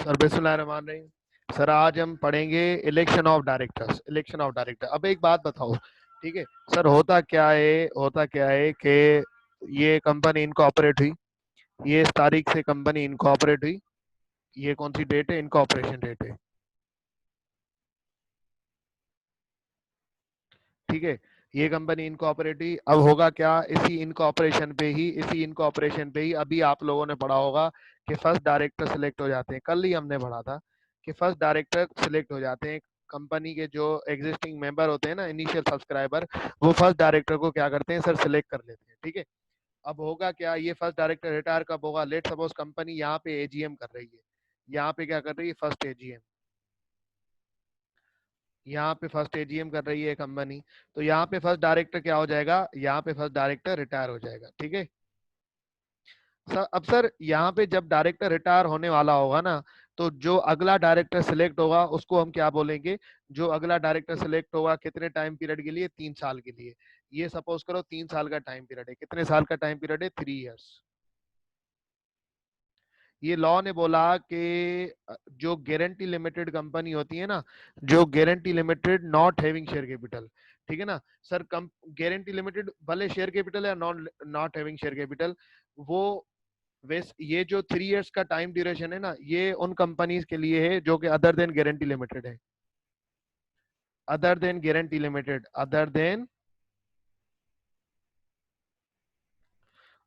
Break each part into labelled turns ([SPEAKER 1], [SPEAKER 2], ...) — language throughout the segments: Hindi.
[SPEAKER 1] सर बिस्मिल्लाहिर्रहमानिर्रहीम। सर आज हम पढ़ेंगे election of directors. Election of director. अब एक बात बताओ, ठीक है सर, होता क्या है कि ये कंपनी इनकॉर्पोरेट हुई, ये इस तारीख से कंपनी इनकॉर्पोरेट हुई, ये कौन सी डेट है, इनकॉर्पोरेशन डेट है, ठीक है। ये कंपनी इनकॉर्पोरेट हुई। अब होगा क्या, इसी इनकॉर्पोरेशन पे ही अभी आप लोगों ने पढ़ा होगा कि फर्स्ट डायरेक्टर सिलेक्ट हो जाते हैं। कल ही हमने पढ़ा था कि फर्स्ट डायरेक्टर सिलेक्ट हो जाते हैं। कंपनी के जो एग्जिस्टिंग मेंबर होते हैं ना, इनिशियल सब्सक्राइबर, वो फर्स्ट डायरेक्टर को क्या करते हैं सर, सिलेक्ट कर लेते हैं, ठीक है। अब होगा क्या, ये फर्स्ट डायरेक्टर रिटायर कब होगा, लेट सपोज कंपनी यहाँ पे एजीएम कर रही है, यहाँ पे क्या कर रही है, फर्स्ट एजीएम, यहाँ पे फर्स्ट एजीएम कर रही है कंपनी, तो यहाँ पे फर्स्ट डायरेक्टर क्या हो जाएगा, यहाँ पे फर्स्ट डायरेक्टर रिटायर हो जाएगा, ठीक है। सर अब सर यहाँ पे जब डायरेक्टर रिटायर होने वाला होगा ना, तो जो अगला डायरेक्टर सिलेक्ट होगा उसको हम क्या बोलेंगे, जो अगला डायरेक्टर सिलेक्ट होगा कितने टाइम पीरियड के लिए, 3 साल के लिए। ये सपोज करो 3 साल का टाइम पीरियड है। कितने साल का टाइम पीरियड है, 3 इयर्स। ये लॉ ने बोला कि जो गारंटी लिमिटेड कंपनी होती है ना, जो guarantee limited not having share capital, ठीक है ना सर, कम गारंटी लिमिटेड भले शेयर कैपिटल या non not having share capital, वो वैस ये जो 3 इयर्स का टाइम ड्यूरेशन है ना, ये उन कंपनीज के लिए है जो कि अदर देन गारंटी लिमिटेड है, other than guarantee limited, other than.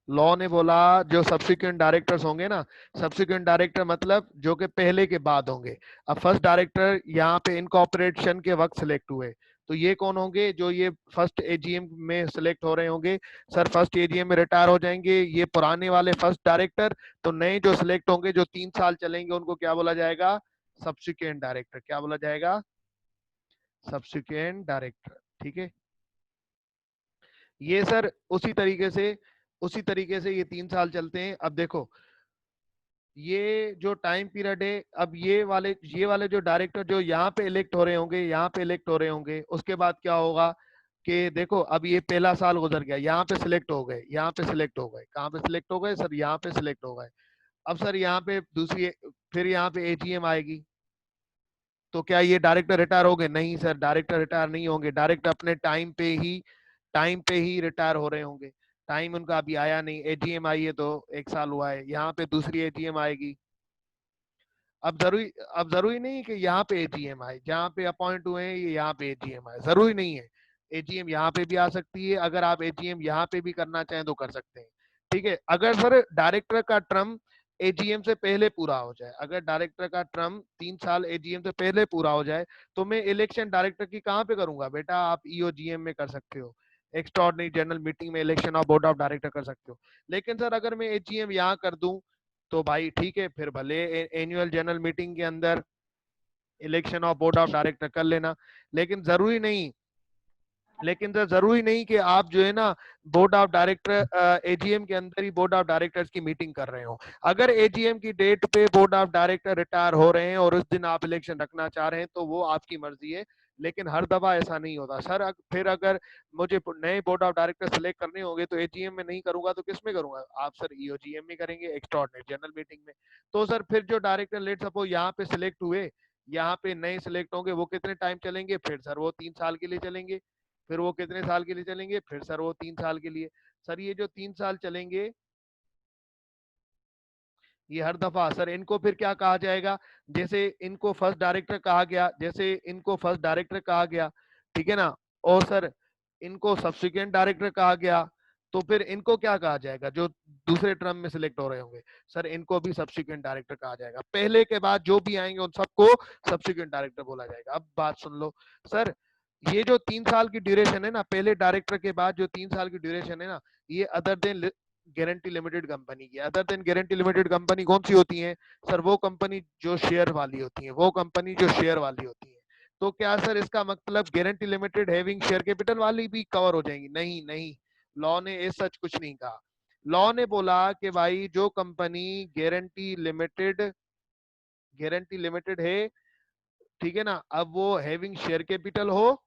[SPEAKER 1] Law ने बोला जो सब्सिक्वेंट डायरेक्टर्स होंगे ना, सब्सिक्वेंट डायरेक्टर मतलब जो कि पहले के बाद होंगे। अब फर्स्ट डायरेक्टर यहाँ पे इनकॉर्पोरेशन के वक्त सिलेक्ट हुए, तो ये कौन होंगे, जो ये फर्स्ट एजीएम में सिलेक्ट हो रहे होंगे। सर फर्स्ट एजीएम में रिटायर हो जाएंगे ये पुराने वाले फर्स्ट डायरेक्टर, तो नए जो सिलेक्ट होंगे जो 3 साल चलेंगे उनको क्या बोला जाएगा, सब्सिक्वेंट डायरेक्टर। क्या बोला जाएगा, सब्सिक्वेंट डायरेक्टर, ठीक है। ये सर उसी तरीके से ये 3 साल चलते हैं। अब देखो ये जो टाइम पीरियड है, अब ये वाले जो डायरेक्टर जो यहाँ पे इलेक्ट हो रहे होंगे, यहाँ पे इलेक्ट हो रहे होंगे, उसके बाद क्या होगा कि देखो अब ये पहला साल गुजर गया, यहाँ पे सिलेक्ट हो गए, यहाँ पे सिलेक्ट हो गए, कहाँ पे सिलेक्ट हो गए सर, यहाँ पे सिलेक्ट हो गए। अब सर यहाँ पे दूसरी, फिर यहाँ पे एजीएम आएगी, तो क्या ये डायरेक्टर रिटायर हो गए, नहीं सर, डायरेक्टर रिटायर नहीं होंगे, डायरेक्टर अपने टाइम पे ही रिटायर हो रहे होंगे। टाइम उनका अभी आया नहीं, एजीएम आई है तो 1 साल हुआ है, यहाँ पे दूसरी एजीएम आएगी। अब जरूरी नहीं कि यहाँ पे एजीएम आए, जहाँ पे अपॉइंट हुए हैं ये यहाँ पे एजीएम आए, जरूरी नहीं है। एजीएम यहाँ पे भी आ सकती है, अगर आप एजीएम यहाँ पे भी करना चाहें तो कर सकते हैं, ठीक है। अगर सर डायरेक्टर का टर्म एजीएम से पहले पूरा हो जाए, अगर डायरेक्टर का टर्म 3 साल एजीएम से पहले पूरा हो जाए, तो मैं इलेक्शन डायरेक्टर की कहाँ पे करूंगा बेटा, आप ईओजीएम में कर सकते हो, एक्स्ट्राऑर्डिनरी जनरल मीटिंग में election of board of director कर सकते हो। लेकिन सर अगर मैं एजीएम यहाँ कर दूं, तो भाई ठीक है, फिर भले एनुअल जनरल मीटिंग के अंदर election of board of director कर लेना, लेकिन जरूरी नहीं, लेकिन सर जरूरी नहीं कि आप जो है ना बोर्ड ऑफ डायरेक्टर एजीएम के अंदर ही बोर्ड ऑफ डायरेक्टर्स की मीटिंग कर रहे हो। अगर एजीएम की डेट पे बोर्ड ऑफ डायरेक्टर रिटायर हो रहे हैं और उस दिन आप इलेक्शन रखना चाह रहे हैं तो वो आपकी मर्जी है, लेकिन हर दफा ऐसा नहीं होता सर। फिर अगर मुझे नए बोर्ड ऑफ डायरेक्टर सिलेक्ट करने होंगे तो एजीएम में नहीं करूंगा तो किस में करूंगा, आप सर ईओजीएम में करेंगे, एक्स्ट्राऑर्डिनरी जनरल मीटिंग में। तो सर फिर जो डायरेक्टर लेट सपोज यहाँ पे सिलेक्ट हुए, यहाँ पे नए सिलेक्ट होंगे, वो कितने टाइम चलेंगे, फिर सर वो 3 साल के लिए चलेंगे, फिर वो कितने साल के लिए चलेंगे, फिर सर वो 3 साल के लिए। सर ये जो 3 साल चलेंगे, ये हर दफा सर इनको फिर क्या कहा जाएगा, जैसे इनको फर्स्ट डायरेक्टर कहा गया, जैसे इनको फर्स्ट डायरेक्टर कहा गया, ठीक है ना, और सर इनको सब्सिक्वेंट डायरेक्टर कहा गया, तो फिर इनको क्या कहा जाएगा, जो दूसरे टर्म में सिलेक्ट हो रहे होंगे, सर इनको भी सब्सिक्वेंट डायरेक्टर कहा जाएगा। पहले के बाद जो भी आएंगे उन सबको सब्सिक्वेंट डायरेक्टर बोला जाएगा। अब बात सुन लो सर, ये जो 3 साल की ड्यूरेशन है ना, पहले डायरेक्टर के बाद जो 3 साल की ड्यूरेशन है ना, ये other than guarantee limited company की, other than guarantee limited company कौन सी होती है सर, वो कंपनी जो शेयर वाली होती है, वो कंपनी जो शेयर वाली होती है। तो क्या सर इसका मतलब guarantee limited having share capital वाली भी कवर हो जाएंगी, नहीं नहीं, लॉ ने ये सच कुछ नहीं कहा। लॉ ने बोला कि भाई जो कंपनी गारंटी लिमिटेड है, ठीक है ना, अब वो हैविंग शेयर कैपिटल हो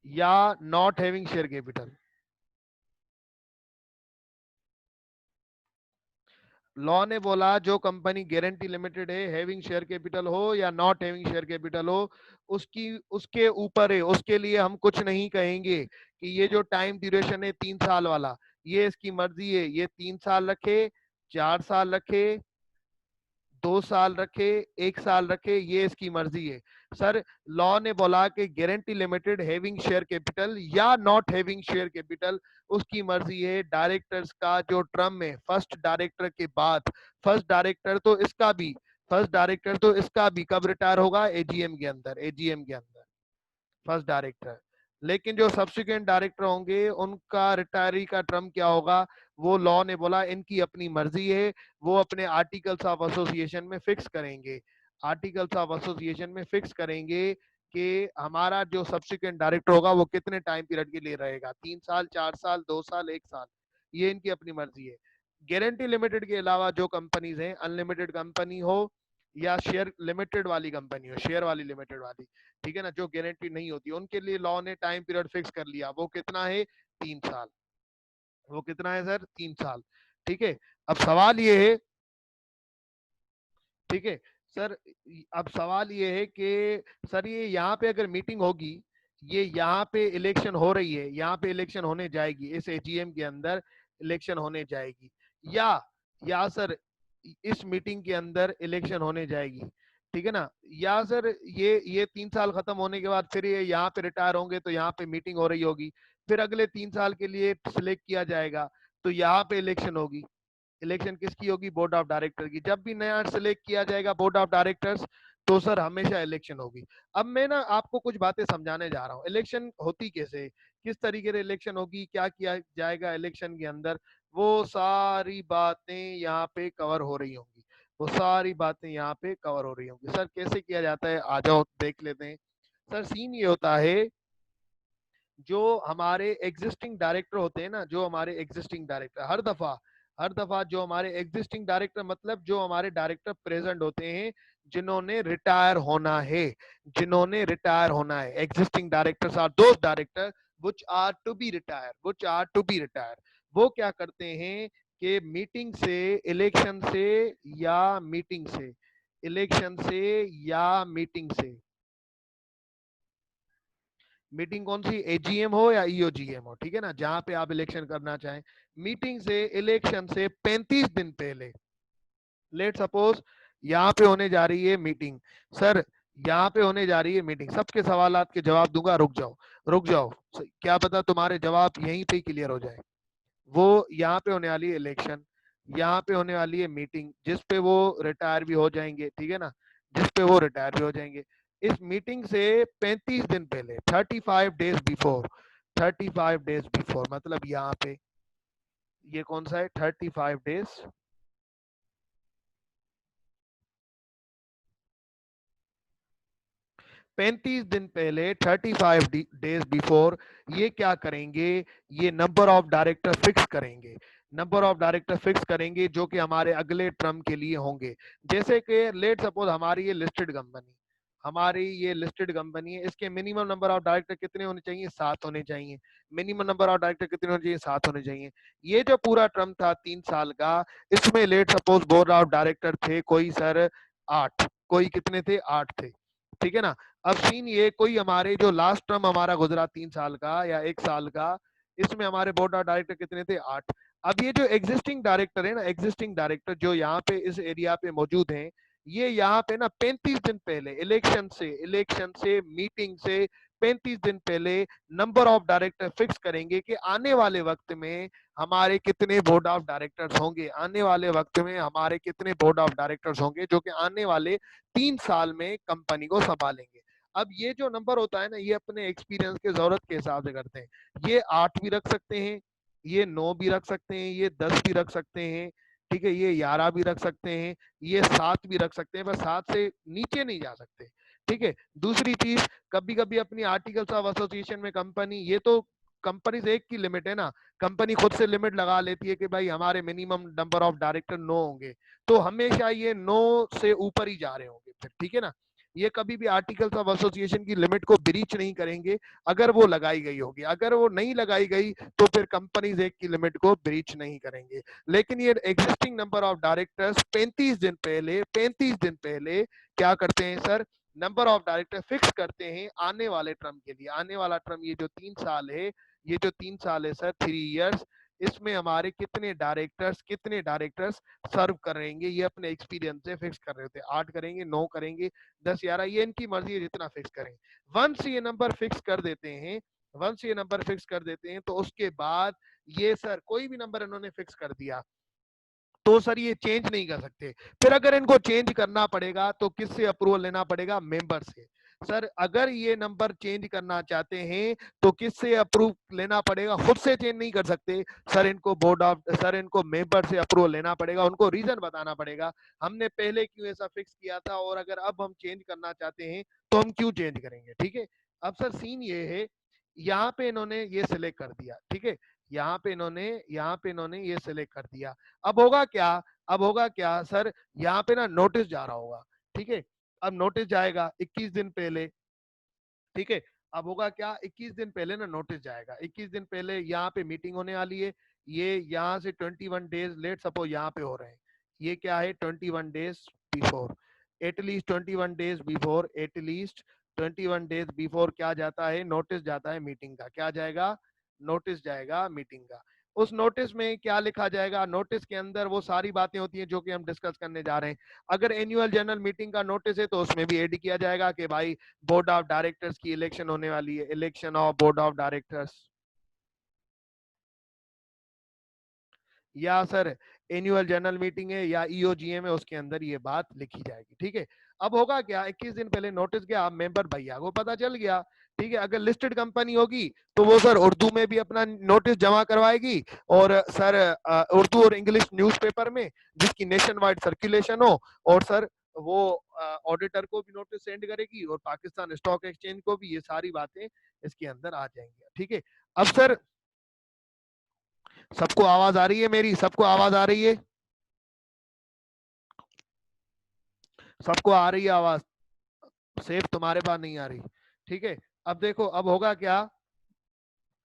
[SPEAKER 1] या not having share capital, law ने बोला जो कंपनी गारंटी लिमिटेड है, हैविंग शेयर कैपिटल हो या नॉट हैविंग शेयर कैपिटल हो, उसकी उसके ऊपर है, उसके लिए हम कुछ नहीं कहेंगे कि ये जो टाइम ड्यूरेशन है 3 साल वाला, ये इसकी मर्जी है, ये 3 साल रखे, 4 साल रखे, 2 साल रखे, 1 साल रखे, ये इसकी मर्जी है। सर लॉ ने बोला कि guarantee limited having share capital या नॉट हैविंग शेयर कैपिटल उसकी मर्जी है। डायरेक्टर्स का जो टर्म है फर्स्ट डायरेक्टर के बाद, फर्स्ट डायरेक्टर तो इसका भी, फर्स्ट डायरेक्टर तो इसका भी कब रिटायर होगा? एजीएम के अंदर, एजीएम के अंदर फर्स्ट डायरेक्टर। लेकिन जो सब्सिक्वेंट डायरेक्टर होंगे उनका रिटायरी का टर्म क्या होगा, वो लॉ ने बोला इनकी अपनी मर्जी है, वो अपने आर्टिकल्स ऑफ एसोसिएशन में फिक्स करेंगे, आर्टिकल्स ऑफ एसोसिएशन में फिक्स करेंगे कि हमारा जो सब्सिक्वेंट डायरेक्टर होगा वो कितने टाइम पीरियड के लिए रहेगा, 3 साल, 4 साल, 2 साल, 1 साल, ये इनकी अपनी मर्जी है। गारंटी लिमिटेड के अलावा जो कंपनीज हैं, अनलिमिटेड कंपनी हो या शेयर लिमिटेड वाली कंपनी हो, शेयर वाली लिमिटेड वाली, ठीक है ना, जो गारंटी नहीं होती, उनके लिए लॉ ने टाइम पीरियड फिक्स कर लिया, वो कितना है? 3 साल। वो कितना है सर? 3 साल। ठीक है। अब सवाल ये है, ठीक है सर, अब सवाल ये है कि सर ये यहाँ पे अगर मीटिंग होगी, ये यहाँ पे इलेक्शन हो रही है, यहाँ पे इलेक्शन होने जाएगी, इस एजीएम के अंदर इलेक्शन होने जाएगी, या सर इस मीटिंग के अंदर इलेक्शन होने जाएगी, ठीक है ना, या सर ये 3 साल खत्म होने के बाद फिर ये यहाँ पे रिटायर होंगे तो यहाँ पे मीटिंग हो रही होगी, फिर अगले 3 साल के लिए सिलेक्ट किया जाएगा तो यहाँ पे इलेक्शन होगी। इलेक्शन किसकी होगी? बोर्ड ऑफ डायरेक्टर की। जब भी नया सिलेक्ट किया जाएगा बोर्ड ऑफ डायरेक्टर्स तो सर हमेशा इलेक्शन होगी। अब मैं ना आपको कुछ बातें समझाने जा रहा हूँ, इलेक्शन होती कैसे, किस तरीके से इलेक्शन होगी, क्या किया जाएगा इलेक्शन के अंदर, वो सारी बातें यहाँ पे कवर हो रही होंगी, वो सारी बातें यहाँ पे कवर हो रही होंगी। सर कैसे किया जाता है, आ जाओ देख लेते हैं। सर सीन ये होता है, जो हमारे एग्जिस्टिंग डायरेक्टर होते हैं ना, जो हमारे एग्जिस्टिंग डायरेक्टर हर दफा जो हमारे एग्जिस्टिंग डायरेक्टर मतलब जो हमारे डायरेक्टर प्रेजेंट होते हैं जिन्होंने रिटायर होना है, जिन्होंने रिटायर होना है, existing directors are those director which are to be retire, which are to be retire. वो क्या करते हैं कि मीटिंग से, इलेक्शन से या मीटिंग से, इलेक्शन से या मीटिंग से, मीटिंग कौन सी, एजीएम हो या ईओजीएम हो, ठीक है ना, जहां पे आप इलेक्शन करना चाहें, मीटिंग से, इलेक्शन से 35 दिन पहले, लेट सपोज यहाँ पे होने जा रही है मीटिंग, सर यहाँ पे होने जा रही है मीटिंग, सबके सवालात के जवाब दूंगा, रुक जाओ, रुक जाओ, क्या पता तुम्हारे जवाब यहीं पे क्लियर हो जाए। वो यहाँ पे होने वाली है इलेक्शन, यहाँ पे होने वाली है मीटिंग जिस पे वो रिटायर भी हो जाएंगे, ठीक है ना, जिस पे वो रिटायर भी हो जाएंगे। इस मीटिंग से 35 दिन पहले, 35 डेज बिफोर, 35 डेज बिफोर मतलब यहाँ पे ये कौन सा है, 35 डेज, 35 दिन पहले, 35 डेज बिफोर, ये क्या करेंगे, ये नंबर ऑफ डायरेक्टर फिक्स करेंगे, नंबर ऑफ डायरेक्टर फिक्स करेंगे जो कि हमारे अगले टर्म के लिए होंगे। जैसे कि लेट सपोज हमारी ये लिस्टेड कंपनी, हमारी ये लिस्टेड कंपनी है, इसके मिनिमम नंबर ऑफ डायरेक्टर कितने होने चाहिए? 7 होने चाहिए। मिनिमम नंबर ऑफ डायरेक्टर कितने होने चाहिए? 7 होने चाहिए। ये जो पूरा टर्म था 3 साल का, इसमें let suppose board of director थे कोई सर 8, कोई कितने थे? 8 थे, ठीक है ना। अब सीन ये, कोई हमारे जो लास्ट टर्म हमारा गुजरा 3 साल का या 1 साल का, इसमें हमारे बोर्ड ऑफ डायरेक्टर कितने थे? 8। अब ये जो एग्जिस्टिंग डायरेक्टर है ना, एग्जिस्टिंग डायरेक्टर जो यहाँ पे इस एरिया पे मौजूद हैं, ये यहाँ पे ना 35 दिन पहले, इलेक्शन से मीटिंग से 35 दिन पहले नंबर ऑफ डायरेक्टर फिक्स करेंगे कि आने वाले वक्त में हमारे कितने बोर्ड ऑफ डायरेक्टर्स होंगे, आने वाले वक्त में हमारे कितने बोर्ड ऑफ डायरेक्टर्स होंगे जो कि आने वाले 3 साल में कंपनी को संभालेंगे। अब ये जो नंबर होता है ना, ये अपने एक्सपीरियंस के जरूरत के हिसाब से करते हैं। ये 8 भी रख सकते हैं, ये 9 भी रख सकते हैं, ये 10 भी रख सकते हैं, ठीक है, ये 11 भी रख सकते हैं, ये 7 भी रख सकते हैं, बस 7 से नीचे नहीं जा सकते, ठीक है। दूसरी चीज, कभी कभी अपनी आर्टिकल्स ऑफ एसोसिएशन में कंपनी, ये तो कंपनी से एक की लिमिट है ना, कंपनी खुद से लिमिट लगा लेती है कि भाई हमारे मिनिमम नंबर ऑफ डायरेक्टर 9 होंगे, तो हमेशा ये 9 से ऊपर ही जा रहे होंगे फिर, ठीक है ना। ये कभी भी आर्टिकल्स ऑफ एसोसिएशन की लिमिट को ब्रीच नहीं करेंगे अगर वो लगाई गई होगी। अगर वो नहीं लगाई गई तो फिर कंपनीज एक्ट की लिमिट को ब्रीच नहीं करेंगे। लेकिन ये एग्जिस्टिंग नंबर ऑफ डायरेक्टर्स 35 दिन पहले क्या करते हैं sir, number of director fix करते हैं आने वाले टर्म के लिए। आने वाला टर्म ये जो 3 साल है, ये जो 3 साल है सर, 3 इयर्स, इसमें हमारे कितने डायरेक्टर्स सर्व करेंगे, ये अपने एक्सपीरियंस से फिक्स कर रहे होते हैं। 8 करेंगे, 9 करेंगे, 10, 11, ये इनकी मर्जी है जितना फिक्स करें। वंस ये नंबर फिक्स कर देते हैं, वंस ये नंबर फिक्स कर देते हैं तो उसके बाद ये सर कोई भी नंबर इन्होंने फिक्स कर दिया तो सर ये चेंज नहीं कर सकते। फिर अगर इनको चेंज करना पड़ेगा तो किससे अप्रूवल लेना पड़ेगा, मेंबर से। सर अगर ये नंबर चेंज करना चाहते हैं तो किससे अप्रूव लेना पड़ेगा, खुद से चेंज नहीं कर सकते सर, इनको मेंबर से अप्रूवल लेना पड़ेगा, उनको रीजन बताना पड़ेगा हमने पहले क्यों ऐसा फिक्स किया था और अगर अब हम चेंज करना चाहते हैं तो हम क्यों चेंज करेंगे। ठीक है, अब सर सीन ये है, यहाँ पे इन्होंने ये सिलेक्ट कर दिया, ठीक है, यहाँ पे इन्होंने ये सिलेक्ट कर दिया। अब होगा क्या, अब होगा क्या सर, यहाँ पे ना नोटिस जा रहा होगा, ठीक है, अब नोटिस जाएगा 21 दिन पहले, ठीक है, अब होगा क्या, 21 दिन पहले ना नोटिस जाएगा, 21 दिन पहले यहाँ पे मीटिंग होने वाली है, ये यहाँ से 21 डेज लेट सपोज यहाँ पे हो रहे हैं, ये क्या है 21 days before, at least 21 days before, at least 21 days before क्या जाता है, नोटिस जाता है मीटिंग का, क्या जाएगा, नोटिस जाएगा मीटिंग का। उस नोटिस में क्या लिखा जाएगा, नोटिस के अंदर वो सारी बातें होती हैं जो कि हम डिस्कस करने जा रहे हैं। अगर एनुअल जनरल मीटिंग का नोटिस है तो उसमें भी ऐड किया जाएगा कि भाई बोर्ड ऑफ डायरेक्टर्स की इलेक्शन होने वाली है, election of board of directors, या सर एनुअल जनरल मीटिंग है या ईओजीएम है, उसके अंदर ये बात लिखी जाएगी। ठीक है, अब होगा क्या, 21 दिन पहले नोटिस गया, अब मेंबर भैया को पता चल गया, ठीक है, अगर लिस्टेड कंपनी होगी तो वो सर उर्दू में भी अपना नोटिस जमा करवाएगी और सर उर्दू और इंग्लिश न्यूज़पेपर में जिसकी नेशन वाइड सर्कुलेशन हो, और सर वो ऑडिटर को भी नोटिस सेंड करेगी और पाकिस्तान स्टॉक एक्सचेंज को भी, ये सारी बातें इसके अंदर आ जाएंगी। ठीक है, अब सर सबको आवाज आ रही है मेरी, सबको आवाज आ रही है, सबको आ रही है आवाज, सिर्फ तुम्हारे पास नहीं आ रही। ठीक है, अब देखो अब होगा क्या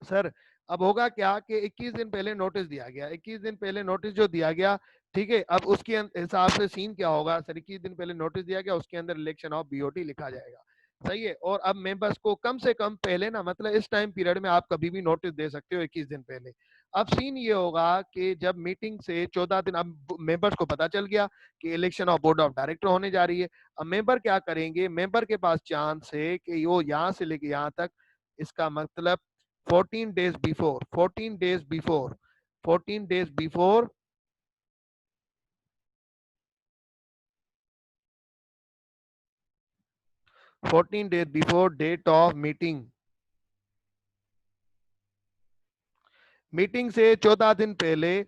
[SPEAKER 1] सर, अब होगा क्या कि 21 दिन पहले नोटिस दिया गया, 21 दिन पहले नोटिस जो दिया गया, ठीक है, अब उसके हिसाब से सीन क्या होगा सर, 21 दिन पहले नोटिस दिया गया, उसके अंदर इलेक्शन ऑफ बीओटी लिखा जाएगा, सही है, और अब मेंबर्स को कम से कम पहले ना, मतलब इस टाइम पीरियड में आप कभी भी नोटिस दे सकते हो 21 दिन पहले। अब सीन ये होगा कि जब मीटिंग से 14 दिन, अब मेंबर्स को पता चल गया कि election of board of director होने जा रही है, अब मेंबर क्या करेंगे, मेंबर के पास चांस है कि वो यहाँ से लेके यहाँ तक, इसका मतलब 14 days before, 14 days before, 14 days before, 14 days before date of meeting, meeting से 14 दिन पहले,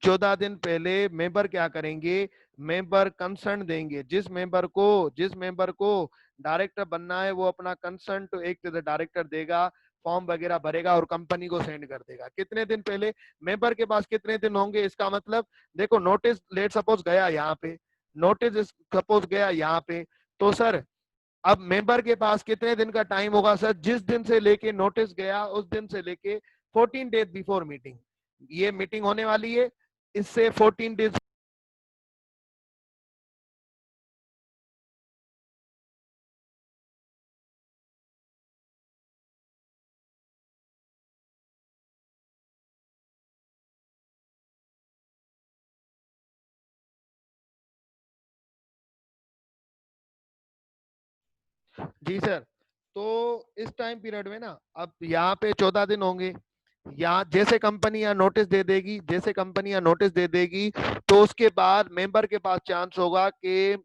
[SPEAKER 1] 14 दिन पहले मेंबर क्या करेंगे, मेंबर कंसर्न देंगे, जिस मेंबर को डायरेक्टर बनना है वो अपना कंसर्न टू एक डायरेक्टर देगा, फॉर्म वगैरह भरेगा और कंपनी को सेंड कर देगा। कितने दिन पहले, मेंबर के पास कितने दिन होंगे, इसका मतलब देखो नोटिस लेट सपोज गया यहाँ पे, नोटिस सपोज गया यहाँ पे, तो सर अब मेंबर के पास कितने दिन का टाइम होगा सर, जिस दिन से लेके नोटिस गया उस दिन से लेके 14 डेज बिफोर मीटिंग, ये मीटिंग होने वाली है, इससे 14 डेज, जी सर, तो इस टाइम पीरियड में ना अब यहाँ पे 14 दिन होंगे, या जैसे कंपनी या नोटिस दे देगी, जैसे कंपनी या नोटिस दे देगी तो उसके बाद मेंबर के पास चांस होगा कि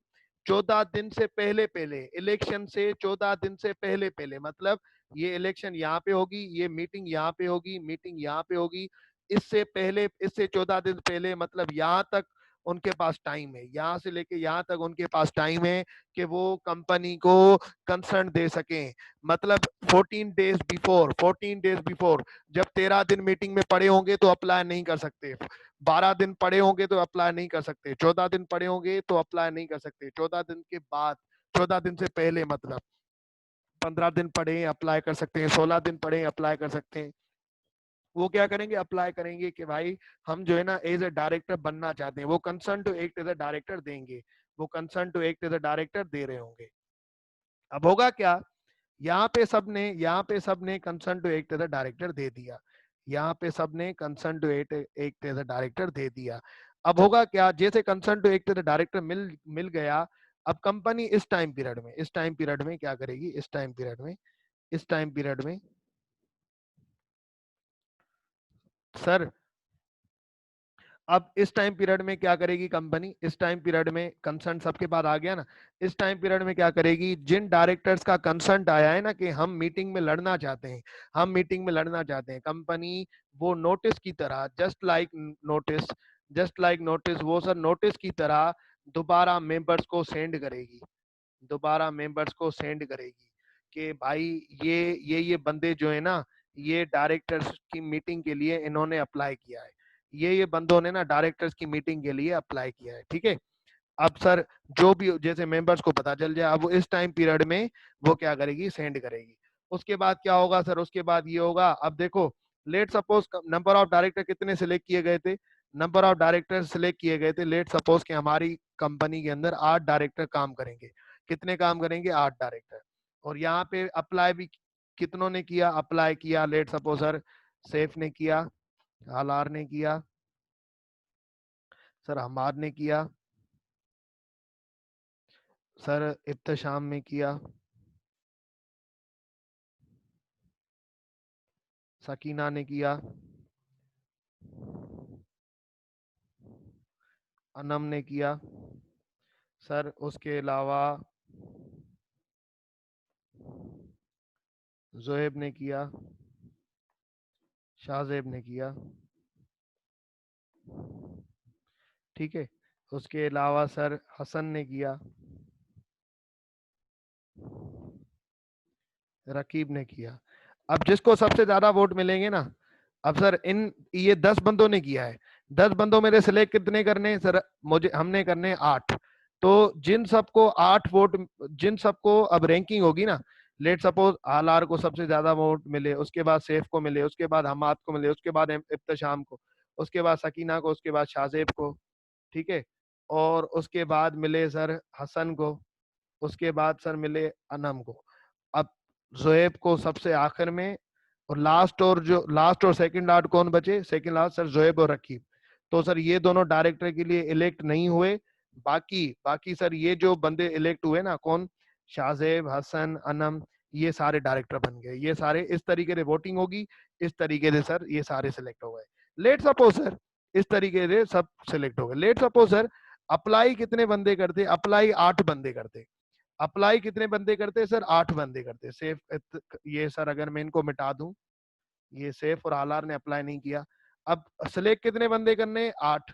[SPEAKER 1] 14 दिन से पहले पहले, इलेक्शन से 14 दिन से पहले पहले, मतलब ये इलेक्शन यहाँ पे होगी, ये मीटिंग यहाँ पे होगी, मीटिंग यहाँ पे होगी, इससे पहले, इससे 14 दिन पहले, मतलब यहाँ तक उनके पास टाइम है, यहाँ से लेके यहाँ तक उनके पास टाइम है कि वो कंपनी को कंसर्न दे सकें। मतलब 14 डेज बिफोर, 14 डेज बिफोर, जब 13 दिन मीटिंग में पड़े होंगे तो अप्लाई नहीं कर सकते, 12 दिन पड़े होंगे तो अप्लाई नहीं कर सकते, 14 दिन पड़े होंगे तो अप्लाई नहीं कर सकते, 14 दिन के बाद 14 दिन से पहले, मतलब 15 दिन पढ़े अप्लाई कर सकते हैं, 16 दिन पढ़े अप्लाई कर सकते हैं। वो क्या करेंगे, अप्लाई करेंगे कि भाई हम जो है ना एज ए डायरेक्टर बनना चाहते हैं, वो consent to act as a director देंगे, वो consent to act as a director दे रहे होंगे। अब होगा क्या, यहाँ पे सबने consent to act as a director दे दिया, यहाँ पे सबने consent to act as a director दे दिया। अब होगा क्या, जैसे consent to act as a director मिल मिल गया, अब कंपनी इस टाइम पीरियड में क्या करेगी, इस टाइम पीरियड में सर, अब इस टाइम पीरियड में क्या करेगी कंपनी, इस टाइम पीरियड में कंसर्न सबके पास आ गया ना, इस टाइम पीरियड में क्या करेगी, जिन डायरेक्टर्स का कंसर्न आया है ना कि हम मीटिंग में लड़ना चाहते हैं, हम मीटिंग में लड़ना चाहते हैं, कंपनी वो नोटिस की तरह, जस्ट लाइक नोटिस वो सर नोटिस की तरह दोबारा मेंबर्स को सेंड करेगी, दोबारा मेंबर्स को सेंड करेगी कि भाई ये बंदे जो है ना, ये डायरेक्टर्स की मीटिंग के लिए इन्होंने अप्लाई किया है, ये बंदों ने ना डायरेक्टर्स की मीटिंग के लिए अप्लाई किया है, ठीक है। अब सर जो भी जैसे मेंबर्स को पता चल जाए, अब वो इस टाइम पीरियड में वो क्या करेगी, सेंड करेगी। उसके बाद क्या होगा सर, उसके बाद ये होगा, अब देखो let suppose number of director कितने सिलेक्ट किए गए थे, नंबर ऑफ डायरेक्टर सिलेक्ट किए गए थे, लेट सपोज कि हमारी कंपनी के अंदर 8 डायरेक्टर काम करेंगे, कितने काम करेंगे, 8 डायरेक्टर। और यहाँ पे अप्लाई भी कितनों ने किया, अप्लाई किया, लेट सपोज सर सेफ ने किया, हालार ने किया, सर हमार ने किया, सर इब्तिशाम ने किया, सकीना ने किया, अनम ने किया, सर उसके अलावा जोहेब ने किया, शाहजेब ने किया, ठीक है। उसके अलावा सर हसन ने किया, रकीब ने किया। अब जिसको सबसे ज्यादा वोट मिलेंगे ना, अब सर इन ये 10 बंदों ने किया है, 10 बंदों में सिलेक्ट कितने करने हैं सर, मुझे हमने करने 8। तो जिन सबको अब रैंकिंग होगी ना, लेट सपोज आलार को सबसे ज्यादा वोट मिले, उसके बाद सेफ को मिले, उसके बाद हमाद को मिले, उसके बाद इब्तिशाम को, उसके बाद सकीना को, उसके बाद शाहजेब को, ठीक है। और उसके बाद मिले सर हसन को, उसके बाद सर मिले अनम को। अब जोएब को सबसे आखिर में, और लास्ट और सेकंड लास्ट कौन बचे, सेकंड लास्ट सर जोएब और रकीब। तो सर ये दोनों डायरेक्टर के लिए इलेक्ट नहीं हुए, बाकी बाकी सर ये जो बंदे इलेक्ट हुए ना, कौन, शाहजेब, हसन, अनम, ये सारे डायरेक्टर बन गए, ये सारे इस तरीके से वोटिंग होगी, इस तरीके से सर ये सारे सिलेक्ट हो गए। लेट सपोज सर इस तरीके से सब सिलेक्ट हो गए, लेट सपोज सर अप्लाई कितने बंदे करते, अप्लाई 8 बंदे करते, अप्लाई कितने बंदे करते सर, 8 बंदे करते, सेफ ये सर अगर मैं इनको मिटा दूं, ये सेफ और आलार ने अप्लाई नहीं किया। अब सिलेक्ट कितने बंदे करने, 8,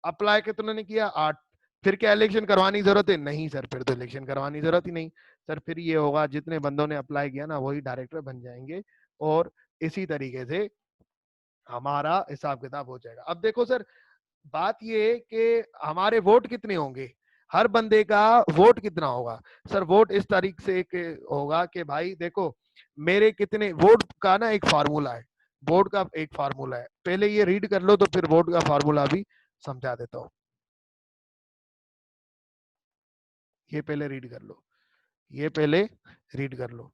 [SPEAKER 1] अप्लाई कितने ने किया, 8। फिर क्या इलेक्शन करवानी जरूरत है, नहीं सर फिर तो इलेक्शन करवानी जरूरत ही नहीं। सर फिर ये होगा जितने बंदों ने अप्लाई किया ना वही डायरेक्टर बन जाएंगे, और इसी तरीके से हमारा हिसाब किताब हो जाएगा। अब देखो सर बात ये है कि हमारे वोट कितने होंगे, हर बंदे का वोट कितना होगा। सर वोट इस तारीख से होगा कि भाई देखो मेरे कितने वोट का ना एक फार्मूला है, वोट का एक फार्मूला है, पहले ये रीड कर लो तो फिर वोट का फार्मूला भी समझा देता हूँ। ये पहले रीड कर लो, ये पहले रीड कर लो,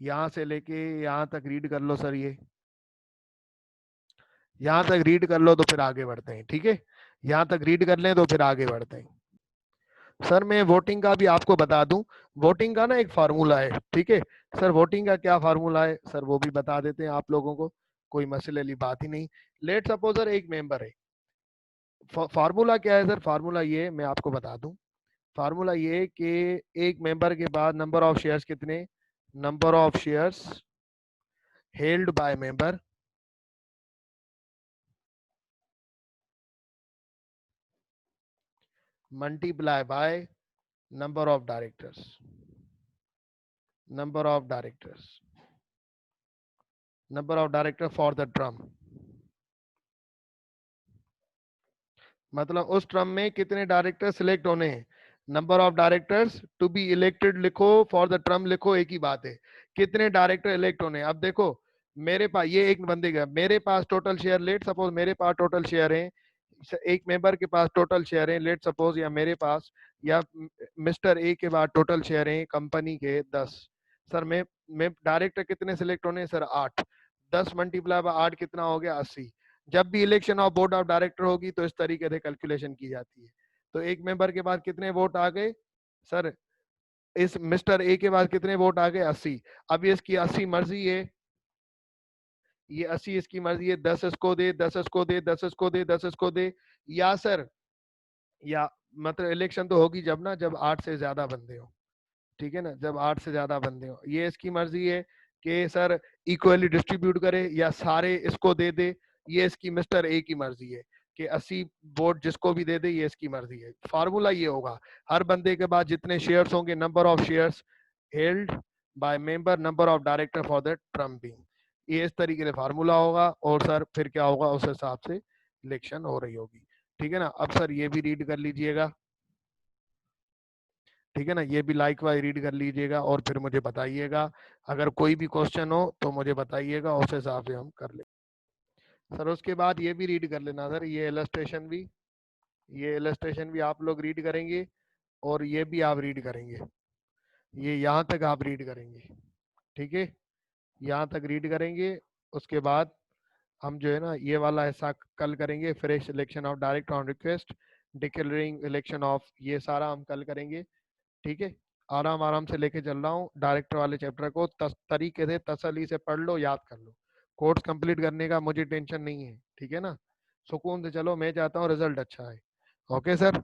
[SPEAKER 1] यहां से लेके यहां तक रीड कर लो सर, ये यहां तक रीड कर लो तो फिर आगे बढ़ते हैं, ठीक है। यहां तक रीड कर लें तो फिर आगे बढ़ते हैं। सर मैं वोटिंग का भी आपको बता दूं, वोटिंग का ना एक फार्मूला है, ठीक है। सर वोटिंग का क्या फार्मूला है सर वो भी बता देते हैं आप लोगों को, कोई मसले वाली बात ही नहीं। लेट सपोज सर एक मेंबर है, फार्मूला क्या है सर, फार्मूला ये मैं आपको बता दूं, फार्मूला ये कि एक मेंबर के बाद नंबर ऑफ शेयर्स कितने, number of shares held by member multiply by number of directors, number of directors, number of director for the term, मतलब उस टर्म में कितने डायरेक्टर सिलेक्ट होने हैं, number of directors to be elected लिखो, फॉर द टर्म लिखो, एक ही बात है। कितने डायरेक्टर इलेक्ट होने? अब देखो मेरे पास ये एक बंदे का, मेरे पास टोटल शेयर, लेट सपोज मेरे पास टोटल शेयर है, एक मेंबर के पास टोटल शेयर है लेट सपोज, या मेरे पास या मिस्टर ए के पास टोटल शेयर है कंपनी के 10। सर मैं डायरेक्टर कितने सिलेक्ट होने? सर 8। 10 मल्टीप्लाई बाय 8 कितना हो गया? 80। जब भी election of board of director होगी तो इस तरीके से कैलकुलेशन की जाती है। तो एक मेंबर के पास कितने वोट आ गए? सर इस मिस्टर ए के पास कितने वोट आ गए? 80। अब ये इसकी 80 मर्जी है, ये 80 इसकी मर्जी है, 10 इसको दे, 10 इसको दे, 10 इसको दे, 10 इसको दे, या सर या मतलब इलेक्शन तो होगी जब ना, जब 8 से ज्यादा बंदे हो, ठीक है ना, जब 8 से ज्यादा बंदे हो। ये इसकी मर्जी है कि सर इक्वली डिस्ट्रीब्यूट करे या सारे इसको दे दे, ये इसकी मिस्टर ए की मर्जी है कि 80 वोट जिसको भी दे दे, ये इसकी मर्जी है। फार्मूला ये होगा, हर बंदे के बाद जितने शेयर्स होंगे, number of shares held by member, number of director for the term being, ये इस तरीके से फार्मूला होगा। और सर फिर क्या होगा, उस हिसाब से इलेक्शन हो रही होगी, ठीक है ना। अब सर ये भी रीड कर लीजिएगा, ठीक है ना, ये भी लाइक वाइज रीड कर लीजिएगा और फिर मुझे बताइएगा। अगर कोई भी क्वेश्चन हो तो मुझे बताइएगा, उस हिसाब से हम कर ले। सर उसके बाद ये भी रीड कर लेना सर, ये इलस्ट्रेशन भी, ये इलस्ट्रेशन भी आप लोग रीड करेंगे और ये भी आप रीड करेंगे, ये यहाँ तक आप रीड करेंगे, ठीक है, यहाँ तक रीड करेंगे। उसके बाद हम जो है ना ये वाला हिस्सा कल करेंगे, fresh election of direct on request, declaring election of, ये सारा हम कल करेंगे, ठीक है। आराम आराम से लेके चल रहा हूँ, डायरेक्टर वाले चैप्टर को तरीके से तसल्ली से पढ़ लो, याद कर लो। कोर्स कंप्लीट करने का मुझे टेंशन नहीं है, ठीक है ना, सुकून से चलो, मैं चाहता हूँ रिजल्ट अच्छा है। Okay sir.